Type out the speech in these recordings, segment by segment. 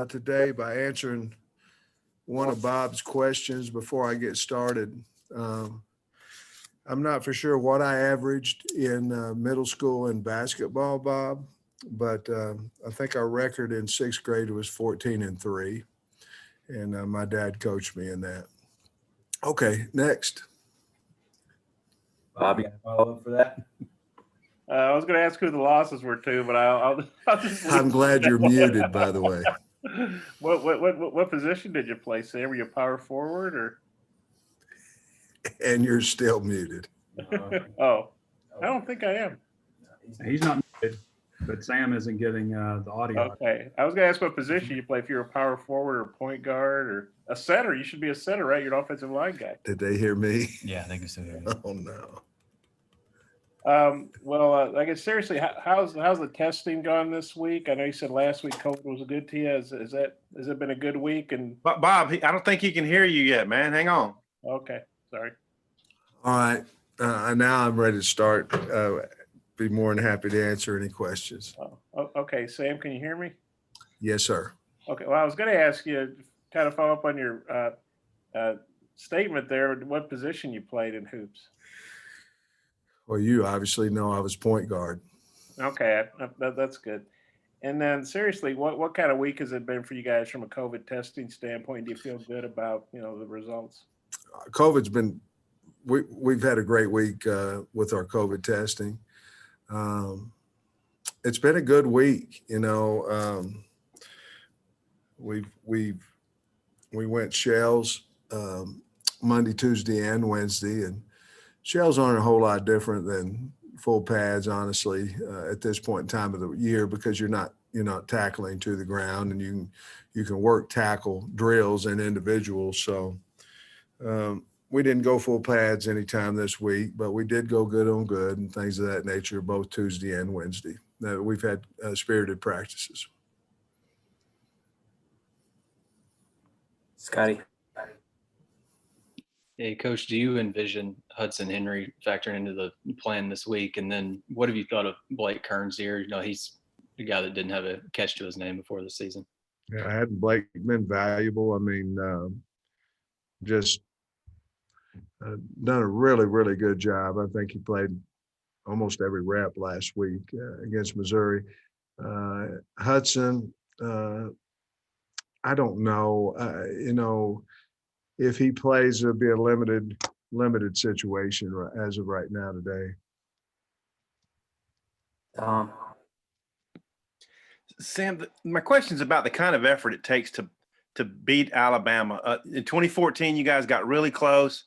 today by answering one of Bob's questions before I get started. Um, I'm not for sure what I averaged in middle school in basketball, Bob, but I think our record in sixth grade was 14-3, and my dad coached me in that. Okay, next. Bob, you got a follow up for that? I was going to ask who the losses were too, but I'll just leave I'm glad you're muted, by the way. What position did you play, Sam? Were you power forward or? And you're still muted. Oh, I don't think I am. He's not muted, but Sam isn't getting the audio. Okay, I was going to ask what position you play. If you're a power forward or point guard or a center, you should be a center, right? You're an offensive line guy. Did they hear me? Yeah, I think it's here. Oh, no. Well, I guess seriously, how's the testing gone this week? I know you said last week COVID was good to you. Has it been a good week? And Bob, I don't think he can hear you yet, man. Hang on. okay, sorry. All right. Now I'm ready to start. Be more than happy to answer any questions. Okay, Sam, can you hear me? Yes, sir. Okay. Well, I was going to ask you, kind of follow up on your statement there. What position you played in hoops? Well, you obviously know I was point guard. Okay, that's good. And then seriously, what kind of week has it been for you guys from a COVID testing standpoint? Do you feel good about the results? COVID's been we've had a great week with our COVID testing. It's been a good week. We went shells Monday, Tuesday, and Wednesday, and shells aren't a whole lot different than full pads, honestly, at this point in time of the year, because you're not tackling to the ground, and you can work tackle drills and individuals. So we didn't go full pads anytime this week, but we did go good on good and things of that nature, both Tuesday and Wednesday. We've had spirited practices. Scotty. Hey, Coach, do you envision Hudson Henry factoring into the plan this week? And then what have you thought of Blake Kearns here? He's the guy that didn't have a catch to his name before the season. Yeah, hadn't Blake been valuable? I mean, just done a really, really good job. I think he played almost every rep last week against Missouri. Hudson, I don't know. If he plays, it'll be a limited situation as of right now today. Sam, my question is about the kind of effort it takes to beat Alabama. In 2014, you guys got really close.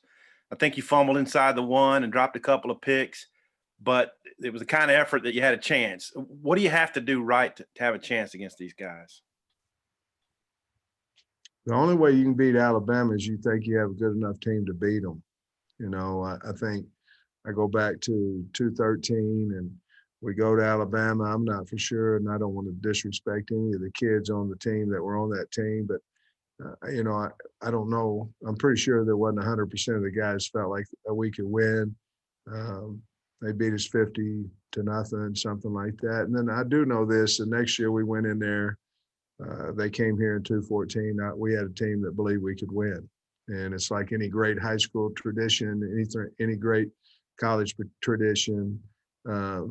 I think you fumbled inside the one and dropped a couple of picks, but it was the kind of effort that you had a chance. What do you have to do right to have a chance against these guys? The only way you can beat Alabama is you think you have a good enough team to beat them. I think I go back to 2013 and we go to Alabama. I'm not for sure, and I don't want to disrespect any of the kids on the team that were on that team, but I don't know. I'm pretty sure there wasn't 100% of the guys felt like we could win. They beat us 50-0, something like that. And then I do know this, the next year we went in there, they came here in 2014. We had a team that believed we could win. And it's like any great high school tradition, any great college tradition, half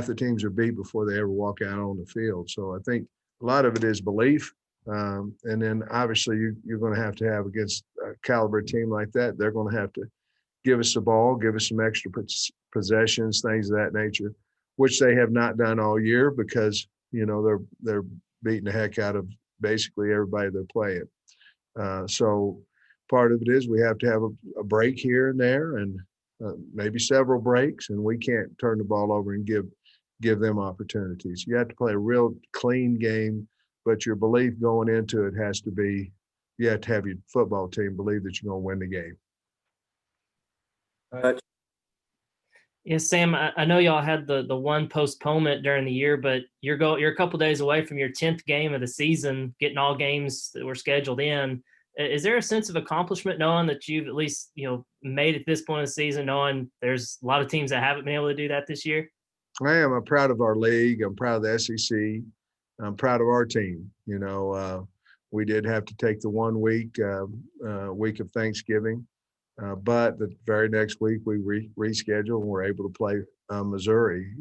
the teams are beat before they ever walk out on the field. So I think a lot of it is belief. And then obviously you're going to have against a caliber team like that, they're going to have to give us the ball, give us some extra possessions, things of that nature, which they have not done all year because they're beating the heck out of basically everybody they're playing. So part of it is we have to have a break here and there, and maybe several breaks, and we can't turn the ball over and give them opportunities. You have to play a real clean game, but your belief going into it has to be, you have to have your football team believe that you're going to win the game. Yeah, Sam, I know y'all had the one postponement during the year, but you're a couple days away from your 10th game of the season, getting all games that were scheduled in. Is there a sense of accomplishment knowing that you've at least, made it this point of the season, knowing there's a lot of teams that haven't been able to do that this year? I am. I'm proud of our league. I'm proud of the SEC. I'm proud of our team. We did have to take the 1 week, week of Thanksgiving, but the very next week we rescheduled and we're able to play Missouri.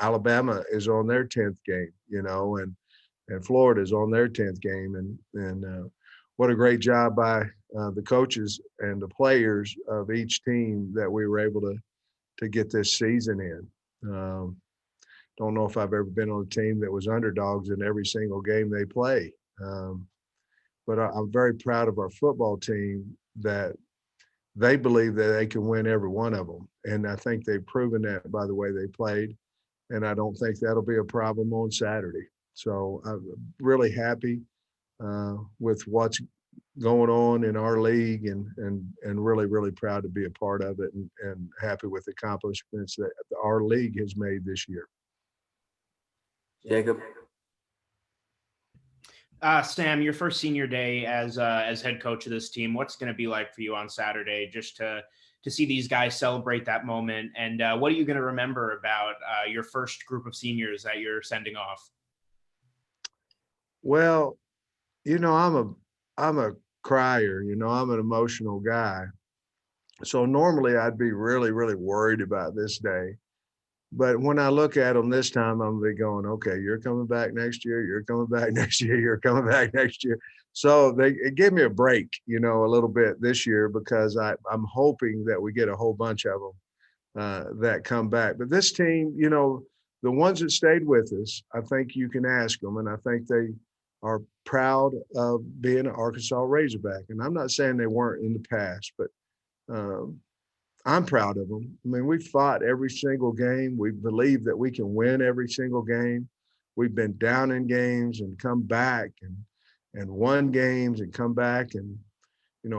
Alabama is on their 10th game, and Florida is on their 10th game. And what a great job by the coaches and the players of each team that we were able to get this season in. Don't know if I've ever been on a team that was underdogs in every single game they play. But I'm very proud of our football team that they believe that they can win every one of them. And I think they've proven that by the way they played. And I don't think that'll be a problem on Saturday. So I'm really happy with what's going on in our league and really, really proud to be a part of it and happy with the accomplishments that our league has made this year. Jacob. Sam, your first senior day as head coach of this team, what's going to be like for you on Saturday, just to see these guys celebrate that moment? And what are you going to remember about your first group of seniors that you're sending off? Well, I'm a crier, I'm an emotional guy. So normally I'd be really, really worried about this day. But when I look at them this time, I'm gonna be going, okay, you're coming back next year, you're coming back next year, you're coming back next year. So it gave me a break, a little bit this year, because I'm hoping that we get a whole bunch of them that come back. But this team, the ones that stayed with us, I think you can ask them, and I think they are proud of being an Arkansas Razorback. And I'm not saying they weren't in the past, but I'm proud of them. I mean, we fought every single game. We believe that we can win every single game. We've been down in games and come back and won games and come back and,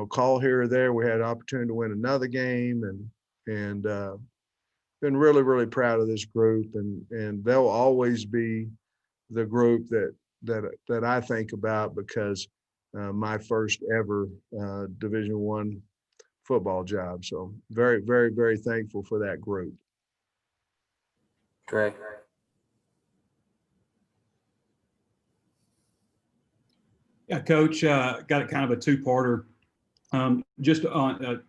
call here or there. We had an opportunity to win another game and been really, really proud of this group. And they'll always be the group that I think about because my first ever Division I football job. So very, very, very thankful for that group. Trey. Yeah, Coach, got a kind of a two-parter. Just to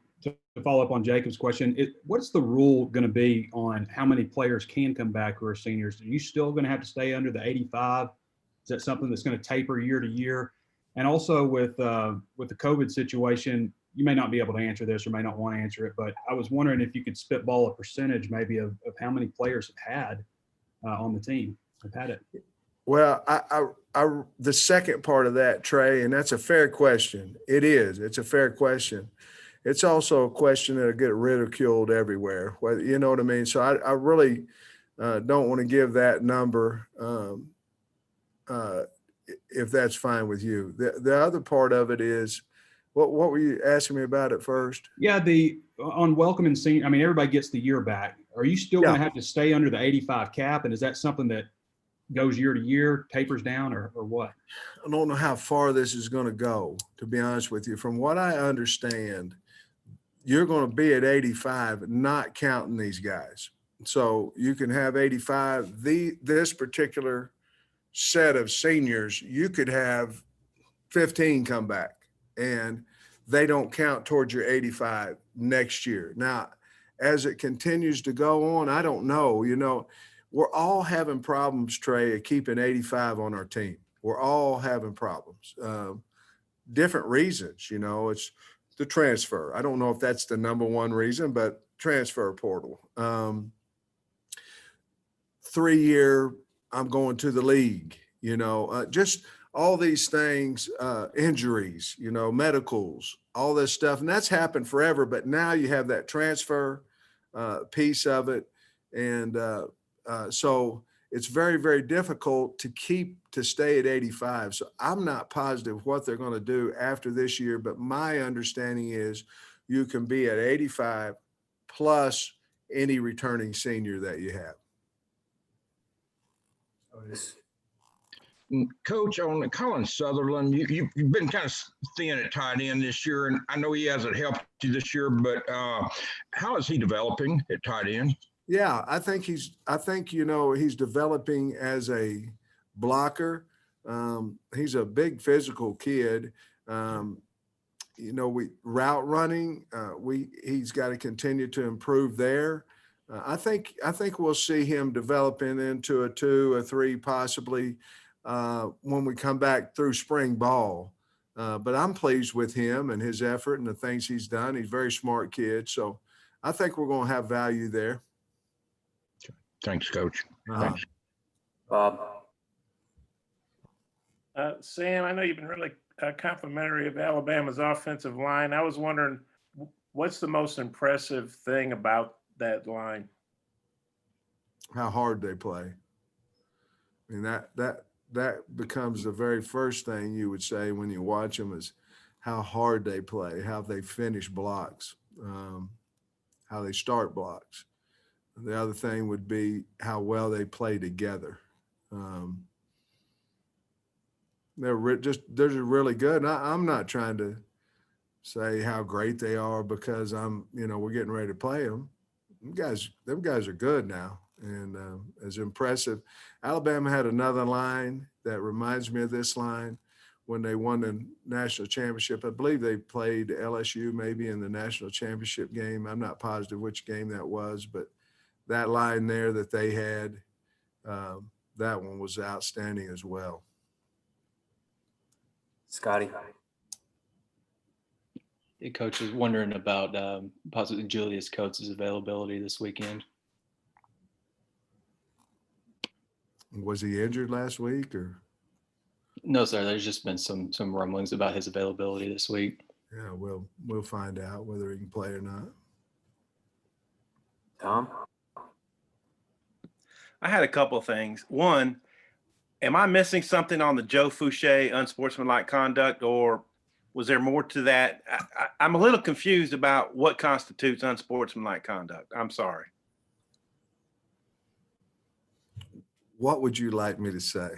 follow up on Jacob's question, what's the rule going to be on how many players can come back who are seniors? Are you still going to have to stay under the 85? Is that something that's going to taper year to year? And also with the COVID situation, you may not be able to answer this or may not want to answer it, but I was wondering if you could spitball a percentage maybe of how many players have had on the team have had it. Well, the second part of that, Trey, and that's a fair question. It is. It's a fair question. It's also a question that'll get ridiculed everywhere. You know what I mean? So I really don't want to give that number if that's fine with you. The other part of it is, what were you asking me about at first? Yeah, on welcome and senior, I mean, everybody gets the year back. Are you still going to have to stay under the 85 cap? And is that something that goes year to year, tapers down, or what? I don't know how far this is going to go, to be honest with you. From what I understand, you're going to be at 85, not counting these guys. So you can have 85. This particular set of seniors, you could have 15 come back, and they don't count towards your 85 next year. Now, as it continues to go on, I don't know. We're all having problems, Trey, of keeping 85 on our team. We're all having problems. Different reasons, it's the transfer. I don't know if that's the number one reason, but transfer portal. 3-year, I'm going to the league, just all these things, injuries, medicals, all this stuff. And that's happened forever, but now you have that transfer piece of it. And so it's very, very difficult to stay at 85. So I'm not positive what they're going to do after this year, but my understanding is you can be at 85 plus any returning senior that you have. Coach, on Colin Sutherland, you've been kind of thin at tight end this year, and I know he hasn't helped you this year, but how is he developing at tight end? Yeah, I think he's developing as a blocker. He's a big physical kid. We route running. He's got to continue to improve there. I think we'll see him developing into a 2 or 3 possibly when we come back through spring ball. But I'm pleased with him and his effort and the things he's done. He's a very smart kid. So I think we're going to have value there. Thanks, Coach. Thanks. Bob. Sam, I know you've been really complimentary of Alabama's offensive line. I was wondering, what's the most impressive thing about that line? How hard they play. I mean, that becomes the very first thing you would say when you watch them is how hard they play, how they finish blocks, how they start blocks. The other thing would be how well they play together. They're just really good. And I'm not trying to say how great they are because we're getting ready to play them. Them guys are good now and as impressive. Alabama had another line that reminds me of this line when they won the national championship. I believe they played LSU maybe in the national championship game. I'm not positive which game that was, but that line there that they had, that one was outstanding as well. Scotty. The coach is wondering about possibly Julius Coates' availability this weekend. Was he injured last week or? No, sir. There's just been some rumblings about his availability this week. Yeah, we'll find out whether he can play or not. Tom. I had a couple of things. One, am I missing something on the Joe Fouché unsportsmanlike conduct, or was there more to that? I'm a little confused about what constitutes unsportsmanlike conduct. I'm sorry. What would you like me to say?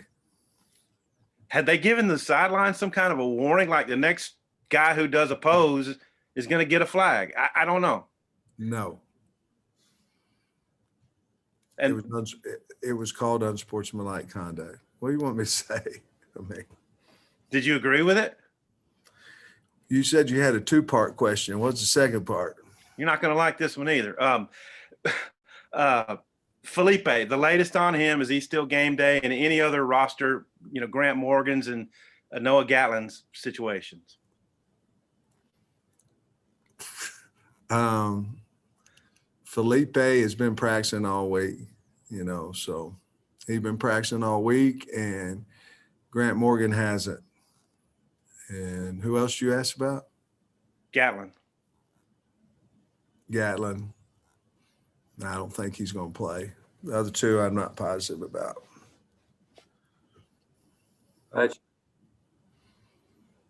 Had they given the sideline some kind of a warning, like the next guy who does a pose is going to get a flag? I don't know. No. And it was called unsportsmanlike conduct. What do you want me to say? did you agree with it? You said you had a 2-part question. What's the second part? You're not going to like this one either. Felipe, the latest on him, is he still game day and any other roster, Grant Morgan's and Noah Gatlin's situations? Felipe has been practicing all week, so he's been practicing all week and Grant Morgan hasn't. And who else you asked about? Gatlin. I don't think he's going to play. The other 2 I'm not positive about.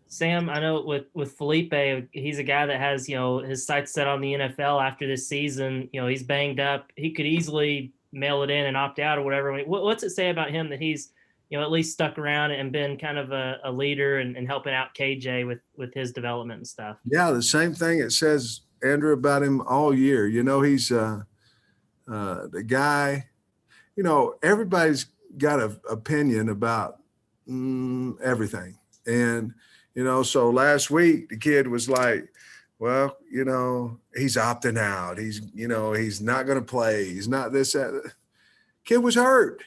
Sam, I know with Felipe, he's a guy that has, his sights set on the NFL after this season. He's banged up. He could easily mail it in and opt out or whatever. I mean, what's it say about him that he's, at least stuck around and been kind of a leader and helping out KJ with his development and stuff? Yeah, the same thing it says, Andrew, about him all year. He's the guy, everybody's got an opinion about everything. And, so last week the kid was like, well, he's opting out. He's not going to play. He's not this, that. Kid was hurt,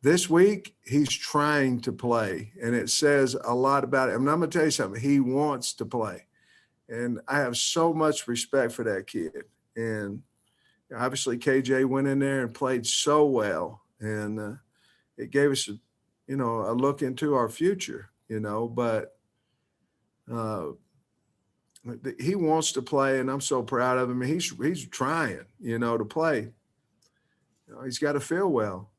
this week he's trying to play, and it says a lot about him. And I'm going to tell you something. He wants to play. And I have so much respect for that kid. And obviously KJ went in there and played so well. And it gave us, a look into our future, but he wants to play, and I'm so proud of him. He's trying, to play. He's got to feel well.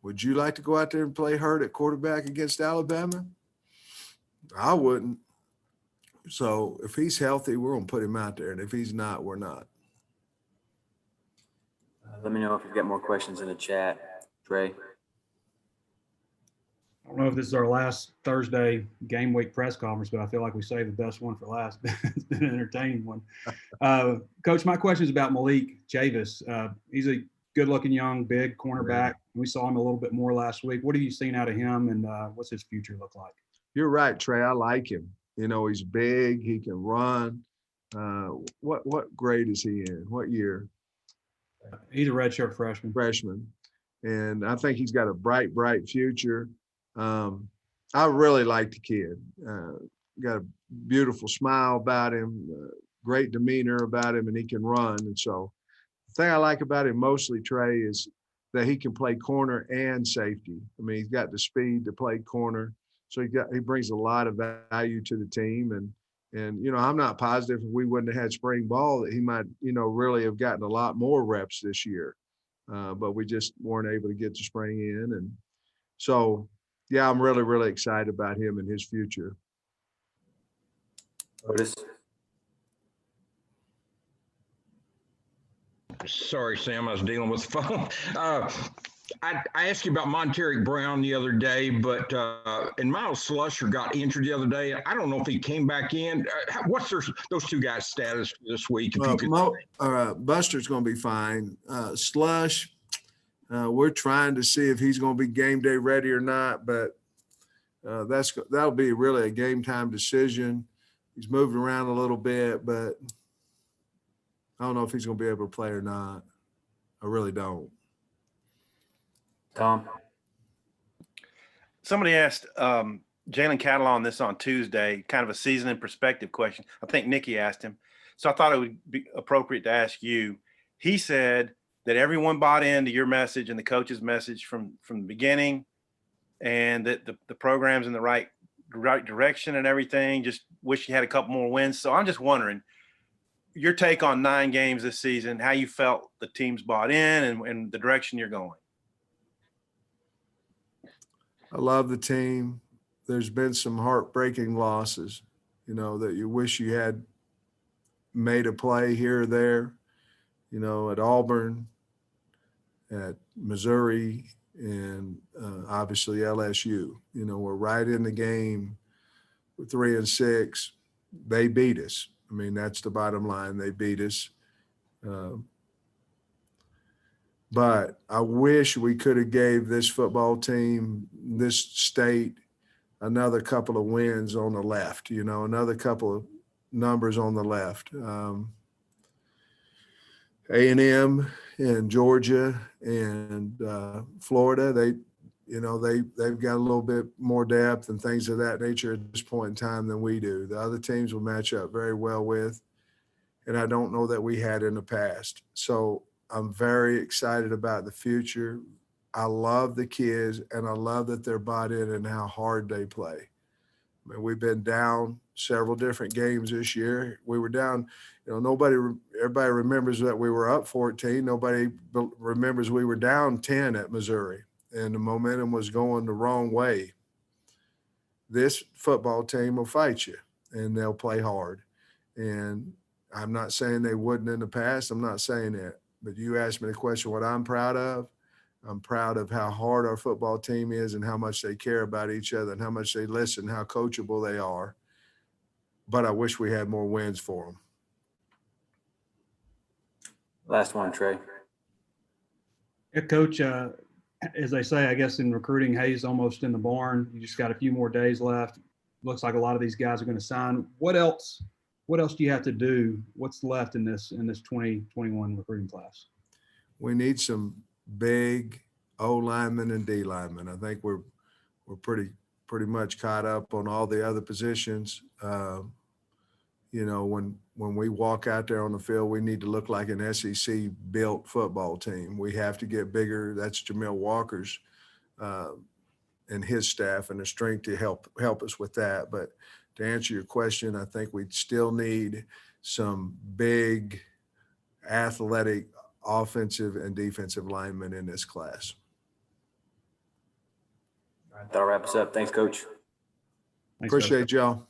Would you like to go out there and play hurt at quarterback against Alabama? I wouldn't. So if he's healthy, we're going to put him out there. And if he's not, we're not. Let me know if you've got more questions in the chat, Trey. I don't know if this is our last Thursday game week press conference, but I feel like we saved the best one for last. It's been an entertaining one. Coach, my question is about Malik Javis. He's a good-looking young, big cornerback. We saw him a little bit more last week. What have you seen out of him, and what's his future look like? You're right, Trey. I like him. You know, he's big. He can run. What grade is he in? What year? He's a redshirt freshman. Freshman. And I think he's got a bright future. I really like the kid. Got a beautiful smile about him, great demeanor about him, and he can run. And so the thing I like about him mostly, Trey, is that he can play corner and safety. I mean, he's got the speed to play corner. So he brings a lot of value to the team. And you know, I'm not positive if we wouldn't have had spring ball that he might, you know, really have gotten a lot more reps this year. But we just weren't able to get the spring in. And so, yeah, I'm really excited about him and his future. Otis. Sorry, Sam, I was dealing with the phone. I asked you about Monteric Brown the other day, but and Miles Slusher got injured the other day. I don't know if he came back in. What's those two guys' status this week? If you could Buster's going to be fine. Slush, we're trying to see if he's going to be game day ready or not, but that'll be really a game time decision. He's moving around a little bit, but I don't know if he's going to be able to play or not. I really don't. Tom. Somebody asked Jalen Catalon this on Tuesday, kind of a season in perspective question. I think Nikki asked him. So I thought it would be appropriate to ask you. He said that everyone bought into your message and the coach's message from the beginning, and that the program's in the right direction and everything. Just wish you had a couple more wins. So I'm just wondering your take on 9 games this season, how you felt the team's bought in and the direction you're going. I love the team. There's been some heartbreaking losses, you know, that you wish you had made a play here or there, you know, at Auburn, at Missouri, and obviously LSU. You know, we're right in the game. We're 3-6. They beat us. I mean, that's the bottom line. They beat us. But I wish we could have gave this football team, this state, another couple of wins on the left, you know, another couple of numbers on the left. A&M and Georgia and Florida, they've got a little bit more depth and things of that nature at this point in time than we do. The other teams will match up very well with, and I don't know that we had in the past. So I'm very excited about the future. I love the kids, and I love that they're bought in and how hard they play. I mean, we've been down several different games this year. We were down, you know, everybody remembers that we were up 14. Nobody remembers we were down 10 at Missouri, and the momentum was going the wrong way. This football team will fight you, and they'll play hard. And I'm not saying they wouldn't in the past. I'm not saying that. But you asked me the question, what I'm proud of. I'm proud of how hard our football team is and how much they care about each other and how much they listen, how coachable they are. But I wish we had more wins for them. Last one, Trey. Yeah, Coach, as they say, I guess in recruiting, hay's almost in the barn. You just got a few more days left. Looks like a lot of these guys are going to sign. What else do you have to do? What's left in this 2021 recruiting class? We need some big O linemen and D linemen. I think we're pretty much caught up on all the other positions. You know, when we walk out there on the field, we need to look like an SEC built football team. We have to get bigger. That's Jamil Walker's and his staff and the strength to help us with that. But to answer your question, I think we still need some big athletic offensive and defensive linemen in this class. That'll wrap us up. Thanks, Coach. Thanks, Appreciate y'all.